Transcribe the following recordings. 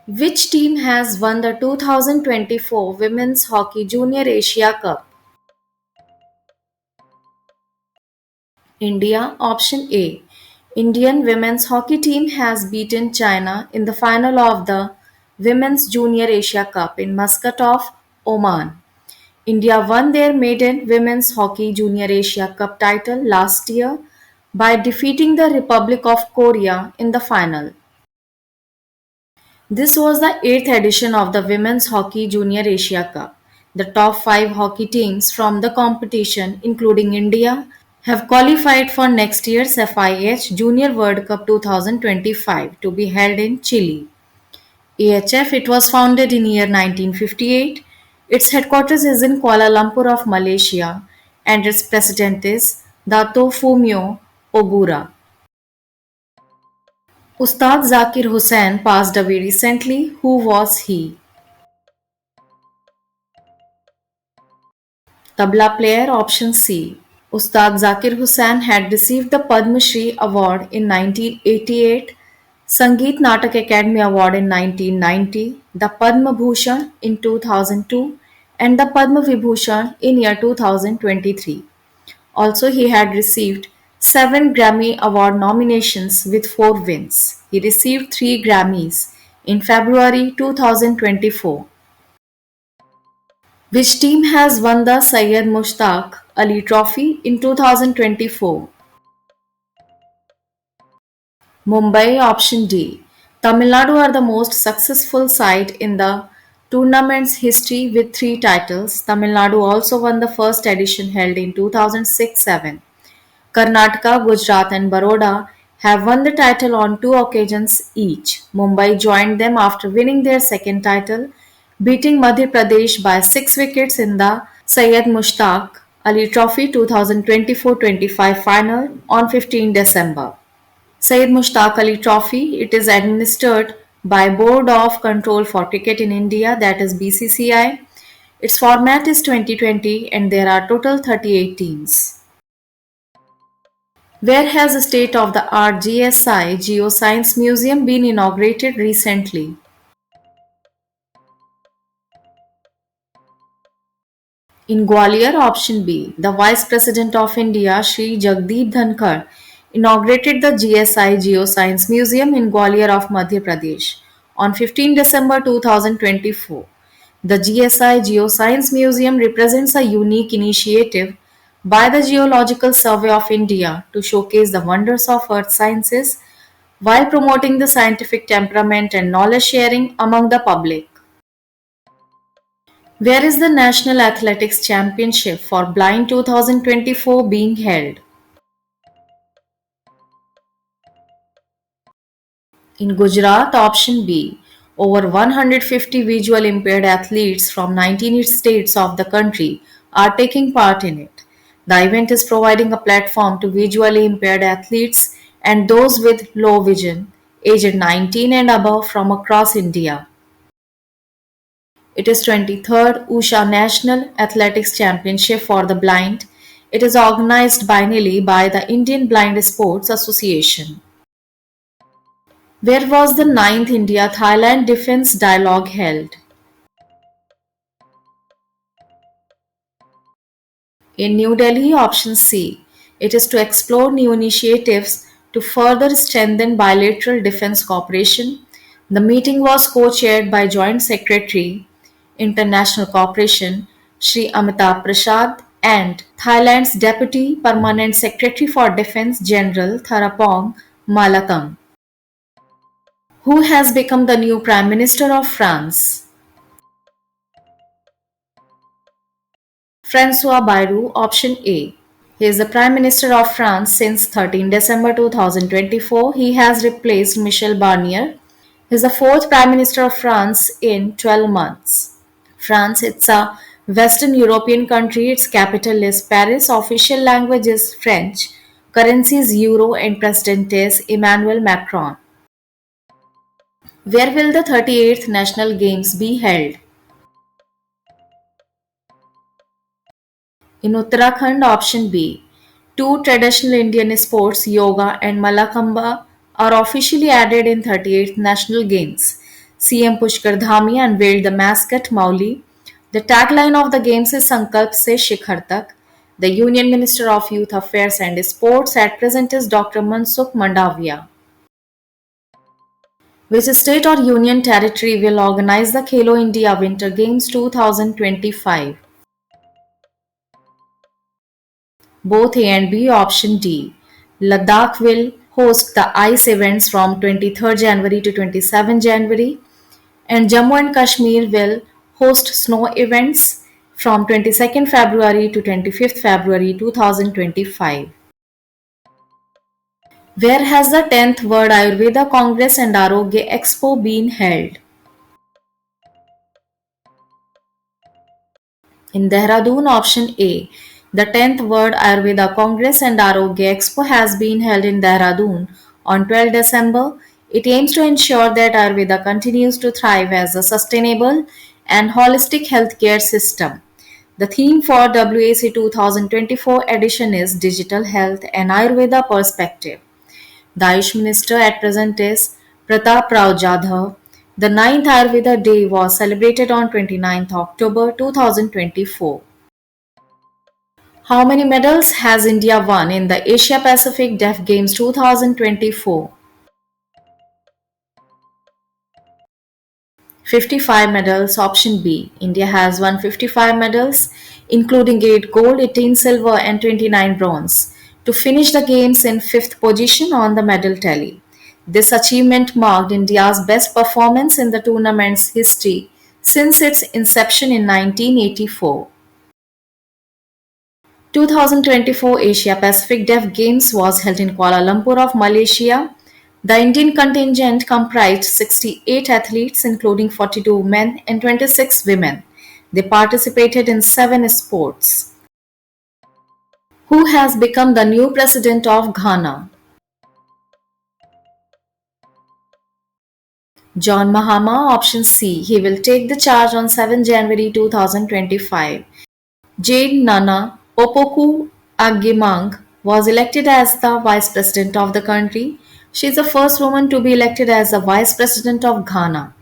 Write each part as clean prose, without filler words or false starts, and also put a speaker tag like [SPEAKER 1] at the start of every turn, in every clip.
[SPEAKER 1] Which team has won the 2024 Women's Hockey Junior Asia Cup? India. Option A. Indian women's hockey team has beaten China in the final of the Women's Junior Asia Cup in Muscat of Oman. India won their maiden Women's Hockey Junior Asia Cup title last year by defeating the Republic of Korea in the final. This was the eighth edition of the Women's Hockey Junior Asia Cup. The top five hockey teams from the competition, including India, have qualified for next year's FIH Junior World Cup 2025 to be held in Chile. AHF, it was founded in year 1958. Its headquarters is in Kuala Lumpur of Malaysia and its president is Dato Fumio Ogura. Ustad Zakir Hussain passed away recently. Who was he? Tabla player. Option C. Ustad Zakir Hussain had received the Padma Shri Award in 1988, Sangeet Natak Academy Award in 1990, the Padma Bhushan in 2002, and the Padma Vibhushan in year 2023. Also, he had received 7 Grammy Award nominations with 4 wins. He received 3 Grammys in February 2024. Which team has won the Syed Mushtaq Ali Trophy in 2024? Mumbai. Option D. Tamil Nadu are the most successful side in the tournament's history with 3 titles. Tamil Nadu also won the first edition held in 2006-7. Karnataka, Gujarat and Baroda have won the title on 2 occasions each. Mumbai joined them after winning their second title, beating Madhya Pradesh by 6 wickets in the Syed Mushtaq Ali Trophy 2024-25 final on 15 December. Syed Mushtaq Ali Trophy, it is administered by Board of Control for Cricket in India, that is BCCI. Its format is 2020 and there are total 38 teams. Where has a state-of-the-art GSI Geoscience Museum been inaugurated recently? In Gwalior. Option B. The Vice President of India, Shri Jagdeep Dhankar, inaugurated the GSI Geoscience Museum in Gwalior of Madhya Pradesh on 15 December 2024. The GSI Geoscience Museum represents a unique initiative by the Geological Survey of India to showcase the wonders of earth sciences while promoting the scientific temperament and knowledge sharing among the public. Where is the National Athletics Championship for Blind 2024 being held? In Gujarat. Option B. Over 150 visual impaired athletes from 19 states of the country are taking part in it. The event is providing a platform to visually impaired athletes and those with low vision, aged 19 and above from across India. It is 23rd Usha National Athletics Championship for the Blind. It is organized biennially by the Indian Blind Sports Association. Where was the ninth India-Thailand Defence Dialogue held? In New Delhi. Option C. It is to explore new initiatives to further strengthen bilateral defence cooperation. The meeting was co-chaired by Joint Secretary, International Cooperation, Sri Amitabh Prasad, and Thailand's Deputy Permanent Secretary for Defence General Tharapong Malakam. Who has become the new Prime Minister of France? François Bayrou. Option A. He is the Prime Minister of France since 13 December 2024. He has replaced Michel Barnier. He is the fourth Prime Minister of France in 12 months. France, it's a Western European country. Its capital is Paris. Official language is French. Currency is Euro and President is Emmanuel Macron. Where will the 38th National Games be held? In Uttarakhand. Option B. Two traditional Indian sports, yoga and Malakamba, are officially added in 38th National Games. CM Pushkar Dhami unveiled the mascot Mauli. The tagline of the games is Sankalp Se Shikhar Tak. The Union Minister of Youth Affairs and Sports at present is Dr. Mansukh Mandavia. Which state or union territory will organize the Khelo India Winter Games 2025? Both A and B. Option D. Ladakh will host the ice events from 23rd January to 27 January, and Jammu and Kashmir will host snow events from 22nd February to 25th February 2025. Where has the 10th World Ayurveda Congress and Arogya Expo been held? In Dehradun, option A. The 10th World Ayurveda Congress and Arogya Expo has been held in Dehradun on 12 December. It aims to ensure that Ayurveda continues to thrive as a sustainable and holistic healthcare system. The theme for WAC 2024 edition is Digital Health and Ayurveda Perspective. The Ayush Minister at present is Pratap Rao Jadhav. The ninth Ayurveda Day was celebrated on 29th October 2024. How many medals has India won in the Asia Pacific Deaf Games 2024? 55 medals. Option B. India has won 55 medals, including 8 gold, 18 silver, and 29 bronze, to finish the games in 5th position on the medal tally. This achievement marked India's best performance in the tournament's history since its inception in 1984. 2024 Asia Pacific Deaf Games was held in Kuala Lumpur of Malaysia. The Indian contingent comprised 68 athletes, including 42 men and 26 women. They participated in 7 sports. Who has become the new president of Ghana? John Mahama, option C. He will take the charge on 7 January 2025. Jane Nana Opoku Agyeman was elected as the vice president of the country. She is the first woman to be elected as the vice president of Ghana.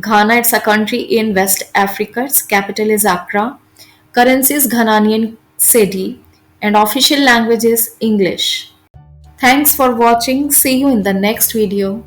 [SPEAKER 1] Ghana is a country in West Africa. Its capital is Accra. Currency is Ghanaian cedi and official language is English. Thanks for watching. See you in the next video.